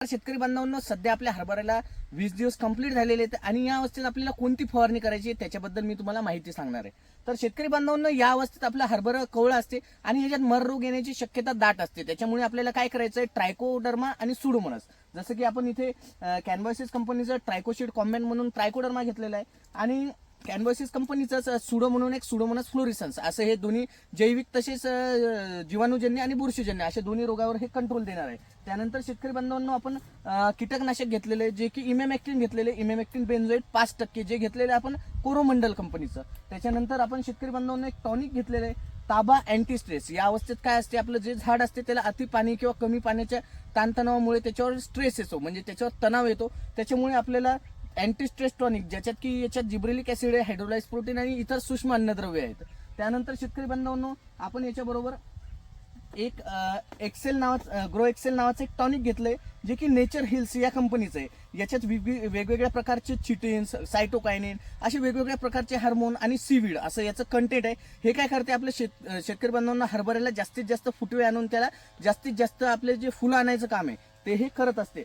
शेतकरी बांधवांनो, सध्या आपल्या हरभऱ्याला 20 दिवस कंप्लीट झालेले आहेत आणि या अवस्थेत आपल्याला कोणती फवारणी करायची त्याच्याबद्दल मी तुम्हाला माहिती सांगणार आहे. तर शेतकरी बांधवांनो, या अवस्थेत आपला हरभरा कवळा असते आणि याच्यात मर रोग येण्याची शक्यता दाट असते. त्याच्यामुळे आपल्याला काय करायचं आहे, ट्रायकोडर्मा आणि सुडोमोनास, जसं की आपण इथे कॅनव्हासिस कंपनीचं ट्रायकोशीड कॉम्बॅन म्हणून ट्रायकोडर्मा घेतलेला आहे आणि कॅनव्हासिस कंपनीचं सुडो म्हणून एक सुडोमोनास फ्लोरिसन्स, असं हे दोन्ही जैविक तसेच जीवाणूजन्य आणि बुरशीजन्य अशा दोन्ही रोगावर हे कंट्रोल देणार आहे. त्यानंतर शेतकरी बांधवांनो, आपण कीटकनाशक घेतलेले जे की इमेमॅक्टिन घेतलेले, इमेमॅक्टिन बेन्झोएट 5% जे घेतलेले आपण कोरोमंडल कंपनीचं. त्याच्यानंतर आपण शेतकरी बांधवांनो एक टॉनिक घेतलेलं आहे ताबा अँटी स्ट्रेस. या अवस्थेत काय असते, आपलं जे झाड असते त्याला अति पाणी किंवा कमी पाण्याच्या ताणतणावामुळे त्याच्यावर स्ट्रेस येतो, म्हणजे त्याच्यावर तणाव येतो. त्याच्यामुळे आपल्याला अँटी स्ट्रेस टॉनिक, ज्याच्यात की याच्यात जिब्रेलिक ऍसिड आहे, हायड्रोलाइज प्रोटीन आणि इतर सूक्ष्म अन्नद्रव्य आहेत. त्यानंतर शेतकरी बांधवांनो, आपण याच्याबरोबर एक ग्रो एक्सेल नावाचं एक टॉनिक घेतलंय जे की नेचर हिल्स या कंपनीचं आहे. याच्यात वेगवेगळ्या प्रकारचे चिटिन्स, सायटोकायनिन असे वेगवेगळ्या प्रकारचे हार्मोन आणि सीवीड असं याचं कंटेंट आहे. हे काय करते, आपल्या शेतकरी बांधवांना हरभऱ्याला जास्तीत जास्त फुटवे आणून त्याला जास्तीत जास्त आपले जे फुलं आणायचं काम आहे ते हे करत असते.